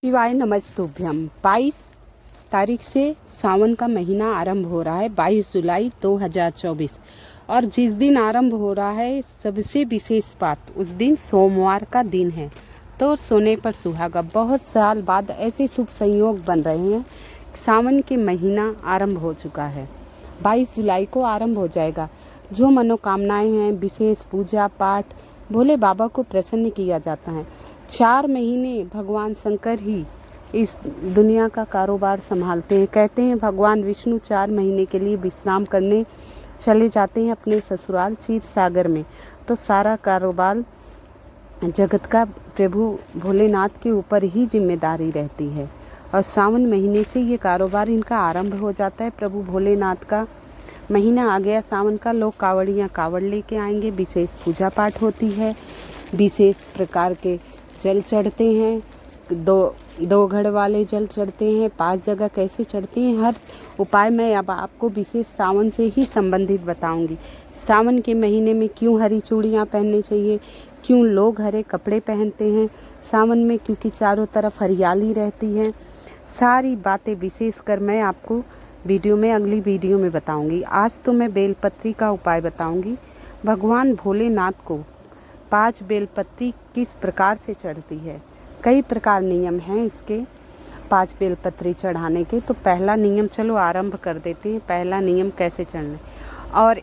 शिवाय नमस्तुभ्यम। 22 तारीख से सावन का महीना आरंभ हो रहा है, 22 जुलाई 2024। और जिस दिन आरंभ हो रहा है सबसे विशेष बात, उस दिन सोमवार का दिन है। तो सोने पर सुहागा। बहुत साल बाद ऐसे शुभ संयोग बन रहे हैं। सावन के महीना आरंभ हो चुका है, 22 जुलाई को आरंभ हो जाएगा। जो मनोकामनाएं हैं, विशेष पूजा पाठ, भोले बाबा को प्रसन्न किया जाता है। 4 महीने भगवान शंकर ही इस दुनिया का कारोबार संभालते हैं। कहते हैं भगवान विष्णु 4 महीने के लिए विश्राम करने चले जाते हैं अपने ससुराल क्षीर सागर में। तो सारा कारोबार जगत का प्रभु भोलेनाथ के ऊपर ही जिम्मेदारी रहती है। और सावन महीने से ये कारोबार इनका आरंभ हो जाता है। प्रभु भोलेनाथ का महीना आ गया सावन का। लोग कावड़ियाँ कावड़ लेके आएंगे, विशेष पूजा पाठ होती है, विशेष प्रकार के जल चढ़ते हैं। दो घड़ वाले जल चढ़ते हैं, 5 जगह कैसे चढ़ते हैं, हर उपाय मैं अब आपको विशेष सावन से ही संबंधित बताऊंगी। सावन के महीने में क्यों हरी चूड़ियाँ पहननी चाहिए, क्यों लोग हरे कपड़े पहनते हैं सावन में, क्योंकि चारों तरफ हरियाली रहती है। सारी बातें विशेष कर मैं आपको अगली वीडियो में बताऊंगी। आज तो मैं बेलपत्री का उपाय बताऊंगी। भगवान भोलेनाथ को 5 बेलपत्री किस प्रकार से चढ़ती है। कई प्रकार नियम हैं इसके 5 बेलपत्री चढ़ाने के। तो पहला नियम चलो आरंभ कर देते हैं। पहला नियम कैसे चढ़ना। और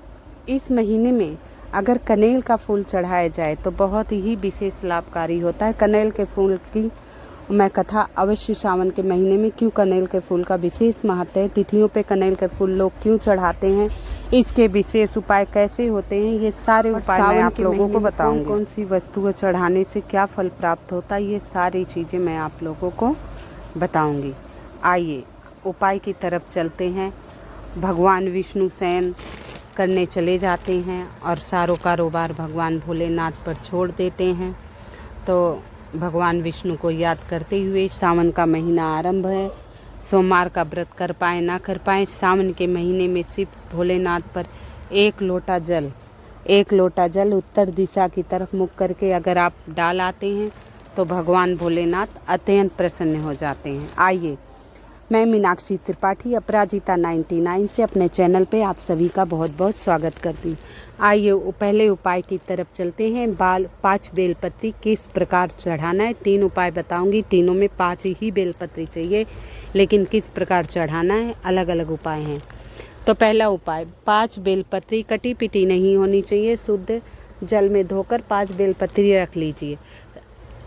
इस महीने में अगर कनेल का फूल चढ़ाया जाए तो बहुत ही विशेष लाभकारी होता है। कनेल के फूल की मैं कथा अवश्य सावन के महीने में, क्यों कनेल के फूल का विशेष महत्व है, तिथियों पे कनेल के फूल लोग क्यों चढ़ाते हैं, इसके विशेष उपाय कैसे होते हैं, ये सारे उपाय मैं आप लोगों को बताऊंगी। कौन सी वस्तुएं चढ़ाने से क्या फल प्राप्त होता है, ये सारी चीज़ें मैं आप लोगों को बताऊंगी। आइए उपाय की तरफ चलते हैं। भगवान विष्णु शयन करने चले जाते हैं और सारों कारोबार भगवान भोलेनाथ पर छोड़ देते हैं। तो भगवान विष्णु को याद करते हुए सावन का महीना आरंभ है। सोमवार का व्रत कर पाए ना कर पाए, सावन के महीने में सिर्फ भोलेनाथ पर 1 लोटा जल उत्तर दिशा की तरफ मुख करके अगर आप डाल आते हैं तो भगवान भोलेनाथ अत्यंत प्रसन्न हो जाते हैं। आइए, मैं मीनाक्षी त्रिपाठी अपराजिता 99 से अपने चैनल पे आप सभी का बहुत बहुत स्वागत करती हूँ। आइए पहले उपाय की तरफ चलते हैं। 5 बेलपत्री किस प्रकार चढ़ाना है, 3 उपाय बताऊंगी। तीनों में 5 ही बेलपत्री चाहिए, लेकिन किस प्रकार चढ़ाना है अलग अलग उपाय हैं। तो पहला उपाय, 5 बेलपत्री कटी पिटी नहीं होनी चाहिए। शुद्ध जल में धोकर 5 बेलपत्री रख लीजिए।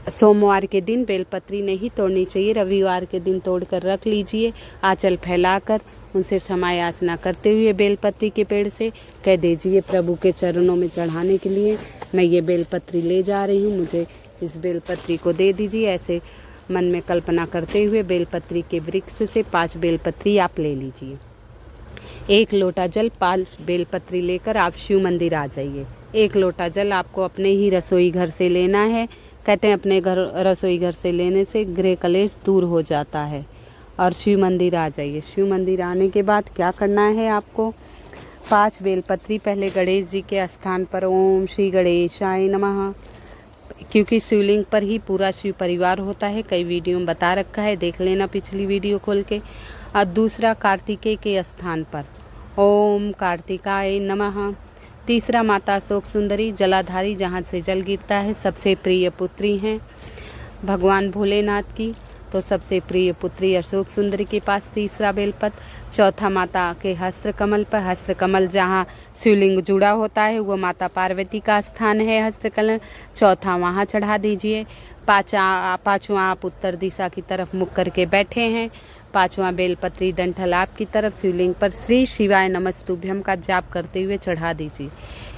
सोमवार के दिन बेलपत्री नहीं तोड़नी चाहिए, रविवार के दिन तोड़कर रख लीजिए। आंचल फैलाकर उनसे क्षमा याचना करते हुए बेलपत्री के पेड़ से कह दीजिए, प्रभु के चरणों में चढ़ाने के लिए मैं ये बेलपत्री ले जा रही हूँ, मुझे इस बेलपत्री को दे दीजिए। ऐसे मन में कल्पना करते हुए बेलपत्री के वृक्ष से 5 बेलपत्री आप ले लीजिए। 1 लोटा जल 5 बेलपत्री लेकर आप शिव मंदिर आ जाइए। 1 लोटा जल आपको अपने ही रसोई घर से लेना है। कहते हैं अपने रसोई घर से लेने से गृह कलेश दूर हो जाता है। और शिव मंदिर आ जाइए। शिव मंदिर आने के बाद क्या करना है आपको, 5 बेलपत्री पहले गणेश जी के स्थान पर ओम श्री गणेशाय नमः, क्योंकि शिवलिंग पर ही पूरा शिव परिवार होता है। कई वीडियो में बता रखा है, देख लेना पिछली वीडियो खोल के। और दूसरा कार्तिकेय के स्थान पर ओम कार्तिकाय नमः। तीसरा माता अशोक सुंदरी जलाधारी, जहाँ से जल गिरता है, सबसे प्रिय पुत्री हैं भगवान भोलेनाथ की। तो सबसे प्रिय पुत्री अशोक सुंदरी के पास तीसरा बेलपत्र। चौथा माता के हस्त्र कमल पर, हस्त्र कमल जहाँ शिवलिंग जुड़ा होता है वो माता पार्वती का स्थान है हस्त्र कमल, चौथा वहाँ चढ़ा दीजिए। पाँचवा आप उत्तर दिशा की तरफ मुख करके बैठे हैं। 5वां बेलपत्री डंठल आपकी तरफ शिवलिंग पर श्री शिवाय नमस्तुभ्यम का जाप करते हुए चढ़ा दीजिए।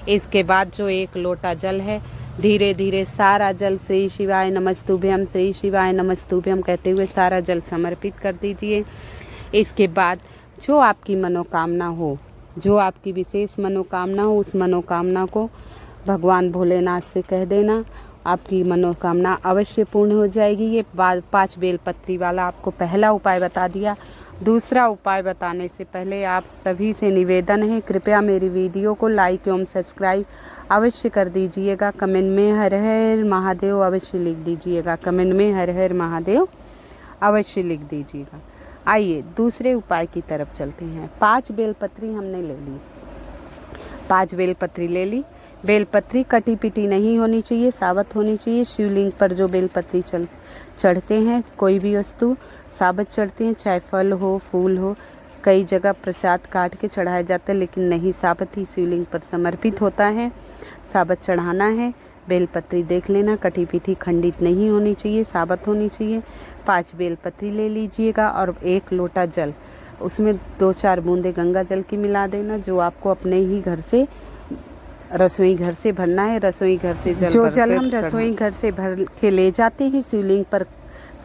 इसके बाद जो 1 लोटा जल है, धीरे धीरे सारा जल श्री शिवाय नमस्तुभ्यम कहते हुए सारा जल समर्पित कर दीजिए। इसके बाद जो आपकी मनोकामना हो, जो आपकी विशेष मनोकामना हो, उस मनोकामना को भगवान भोलेनाथ से कह देना, आपकी मनोकामना अवश्य पूर्ण हो जाएगी। ये 5 बेलपत्री वाला आपको पहला उपाय बता दिया। दूसरा उपाय बताने से पहले आप सभी से निवेदन है, कृपया मेरी वीडियो को लाइक एवं सब्सक्राइब अवश्य कर दीजिएगा। कमेंट में हर हर महादेव अवश्य लिख दीजिएगा, कमेंट में हर हर महादेव अवश्य लिख दीजिएगा। आइए दूसरे उपाय की तरफ चलते हैं। 5 बेलपत्री हमने ले ली, 5 बेलपत्री ले ली। बेलपत्री कटी पिटी नहीं होनी चाहिए, साबुत होनी चाहिए। शिवलिंग पर जो बेलपत्री चढ़ते हैं, कोई भी वस्तु साबुत चढ़ते हैं, चाहे फल हो फूल हो। कई जगह प्रसाद काट के चढ़ाया जाता है, लेकिन नहीं, साबुत ही शिवलिंग पर समर्पित होता है, साबुत चढ़ाना है। बेलपत्री देख लेना, कटी पिटी खंडित नहीं होनी चाहिए, साबुत होनी चाहिए। 5 बेलपत्री ले लीजिएगा और 1 लोटा जल, उसमें 2-4 बूंदे गंगा जल की मिला देना, जो आपको अपने ही घर से, रसोई घर से भरना है। रसोई घर से जो जल हम रसोई घर से भर के ले जाते हैं, शिवलिंग पर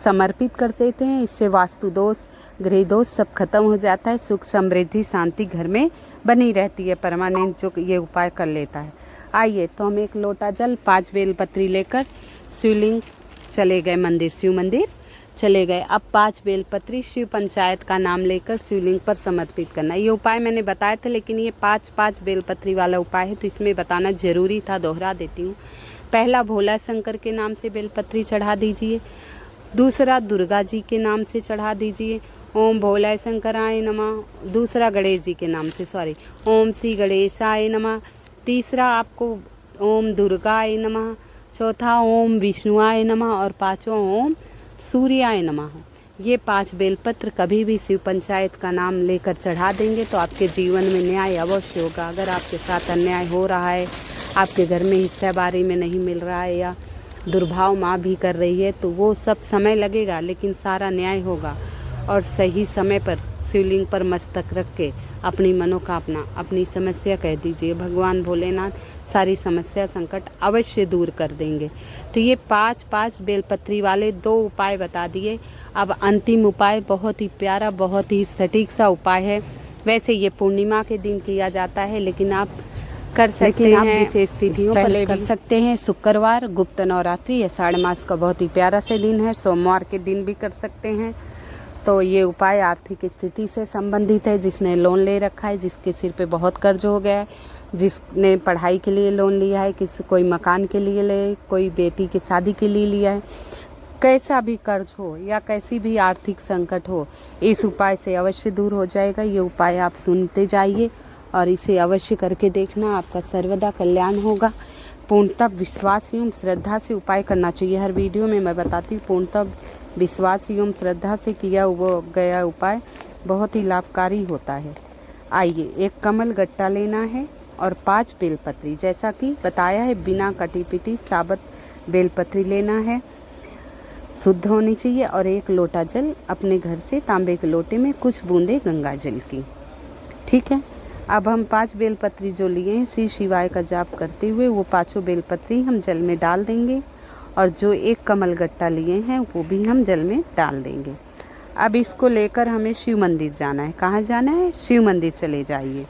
समर्पित कर देते हैं। इससे वास्तु दोष, गृह दोष सब खत्म हो जाता है। सुख समृद्धि शांति घर में बनी रहती है, परमानेंट जो ये उपाय कर लेता है। आइए तो हम 1 लोटा जल 5 बेलपत्री लेकर शिवलिंग चले गए, मंदिर, शिव मंदिर चले गए। अब 5 बेलपत्री शिव पंचायत का नाम लेकर शिवलिंग पर समर्पित करना। ये उपाय मैंने बताए थे, लेकिन ये 5-5 बेलपत्री वाला उपाय है, तो इसमें बताना जरूरी था, दोहरा देती हूँ। पहला भोला शंकर के नाम से बेलपत्री चढ़ा दीजिए। दूसरा दुर्गा जी के नाम से चढ़ा दीजिए, ओम भोला शंकराय नमः। दूसरा गणेश जी के नाम से, सॉरी, ओम श्री गणेशाय नमः। तीसरा आपको ओम दुर्गाय नमः। चौथा ओम विष्णुआय नमः और 5वां ओम सूर्याय नमः। ये 5 बेलपत्र कभी भी शिव पंचायत का नाम लेकर चढ़ा देंगे तो आपके जीवन में न्याय अवश्य होगा। अगर आपके साथ अन्याय हो रहा है, आपके घर में हिस्सेदारी में नहीं मिल रहा है, या दुर्भाव माँ भी कर रही है, तो वो सब समय लगेगा, लेकिन सारा न्याय होगा। और सही समय पर शिवलिंग पर मस्तक रख के अपनी मनोकामना, अपनी समस्या कह दीजिए, भगवान भोलेनाथ सारी समस्या संकट अवश्य दूर कर देंगे। तो ये 5-5 बेलपत्री वाले 2 उपाय बता दिए। अब अंतिम उपाय बहुत ही प्यारा, बहुत ही सटीक सा उपाय है। वैसे ये पूर्णिमा के दिन किया जाता है, लेकिन आप कर सकते हैं, विशेष तिथियों पर कर सकते हैं। शुक्रवार, गुप्त नवरात्रि, आषाढ़ मास का बहुत ही प्यारा से दिन है, सोमवार के दिन भी कर सकते हैं। तो ये उपाय आर्थिक स्थिति से संबंधित है। जिसने लोन ले रखा है, जिसके सिर पे बहुत कर्ज हो गया है, जिसने पढ़ाई के लिए लोन लिया है, कोई मकान के लिए ले, कोई बेटी की शादी के लिए लिया है, कैसा भी कर्ज हो या कैसी भी आर्थिक संकट हो, इस उपाय से अवश्य दूर हो जाएगा। ये उपाय आप सुनते जाइए और इसे अवश्य करके देखना, आपका सर्वदा कल्याण होगा। पूर्णतः विश्वास एवं श्रद्धा से उपाय करना चाहिए। हर वीडियो में मैं बताती हूँ, पूर्णतः विश्वास एवं श्रद्धा से किया गया उपाय बहुत ही लाभकारी होता है। आइए, 1 कमल गट्टा लेना है और 5 बेलपत्री, जैसा कि बताया है, बिना कटी पिटी साबुत बेलपत्री लेना है, शुद्ध होनी चाहिए। और 1 लोटा जल अपने घर से तांबे के लोटे में, कुछ बूंदे गंगा जल की। ठीक है, अब हम 5 बेलपत्री जो लिए हैं, श्री शिवाय का जाप करते हुए वो 5 बेलपत्री हम जल में डाल देंगे, और जो 1 कमल गट्टा लिए हैं वो भी हम जल में डाल देंगे। अब इसको लेकर हमें शिव मंदिर जाना है। कहाँ जाना है? शिव मंदिर चले जाइए।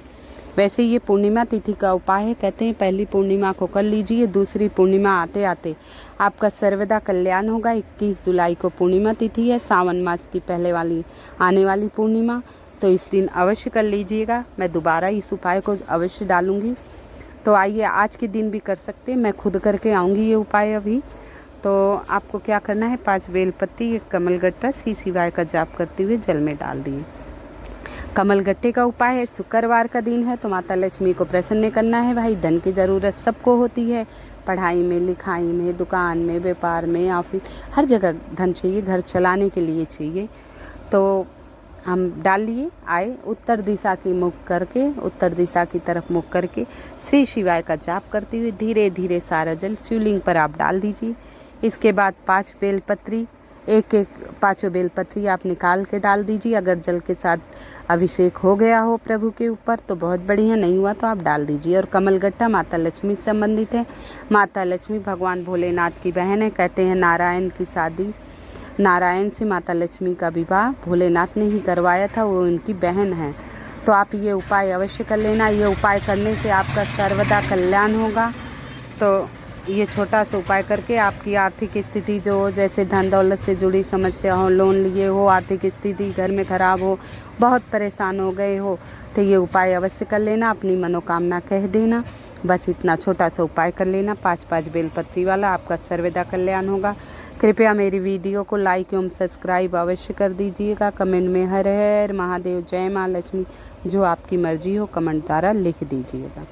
वैसे ये पूर्णिमा तिथि का उपाय है, कहते हैं पहली पूर्णिमा को कर लीजिए, दूसरी पूर्णिमा आते आते आपका सर्वदा कल्याण होगा। 21 जुलाई को पूर्णिमा तिथि है, सावन मास की पहले वाली आने वाली पूर्णिमा, तो इस दिन अवश्य कर लीजिएगा। मैं दोबारा इस उपाय को अवश्य डालूंगी। तो आइए, आज के दिन भी कर सकते हैं, मैं खुद करके आऊँगी ये उपाय अभी। तो आपको क्या करना है, 5 बेलपत्ती, 1 कमलगट्टा श्री शिवाय का जाप करते हुए जल में डाल दिए। कमलगट्टे का उपाय है, शुक्रवार का दिन है, तो माता लक्ष्मी को प्रसन्न करना है। भाई, धन की ज़रूरत सबको होती है, पढ़ाई में, लिखाई में, दुकान में, व्यापार में, ऑफिस, हर जगह धन चाहिए, घर चलाने के लिए चाहिए। तो हम डाल लिए, आए, उत्तर दिशा की मुख करके, उत्तर दिशा की तरफ मुख करके श्री शिवाय का जाप करते हुए धीरे धीरे सारा जल शिवलिंग पर आप डाल दीजिए। इसके बाद 5 बेलपत्री, 1-1 5 बेलपत्री आप निकाल के डाल दीजिए। अगर जल के साथ अभिषेक हो गया हो प्रभु के ऊपर तो बहुत बढ़िया, नहीं हुआ तो आप डाल दीजिए। और कमलगट्टा माता लक्ष्मी से संबंधित है। माता लक्ष्मी भगवान भोलेनाथ की बहन है। कहते हैं नारायण की शादी, नारायण से माता लक्ष्मी का विवाह भोलेनाथ ने ही करवाया था, वो उनकी बहन है। तो आप ये उपाय अवश्य कर लेना। ये उपाय करने से आपका सर्वदा कल्याण होगा। तो ये छोटा सा उपाय करके आपकी आर्थिक स्थिति जो हो, जैसे धन दौलत से जुड़ी समस्या हो, लोन लिए हो, आर्थिक स्थिति घर में ख़राब हो, बहुत परेशान हो गए हो, तो ये उपाय अवश्य कर लेना। अपनी मनोकामना कह देना, बस इतना छोटा सा उपाय कर लेना, 5-5 बेलपत्री वाला, आपका सर्वदा कल्याण होगा। कृपया मेरी वीडियो को लाइक एवं सब्सक्राइब अवश्य कर दीजिएगा। कमेंट में हर हर महादेव, जय माँ लक्ष्मी, जो आपकी मर्जी हो कमेंट द्वारा लिख दीजिएगा।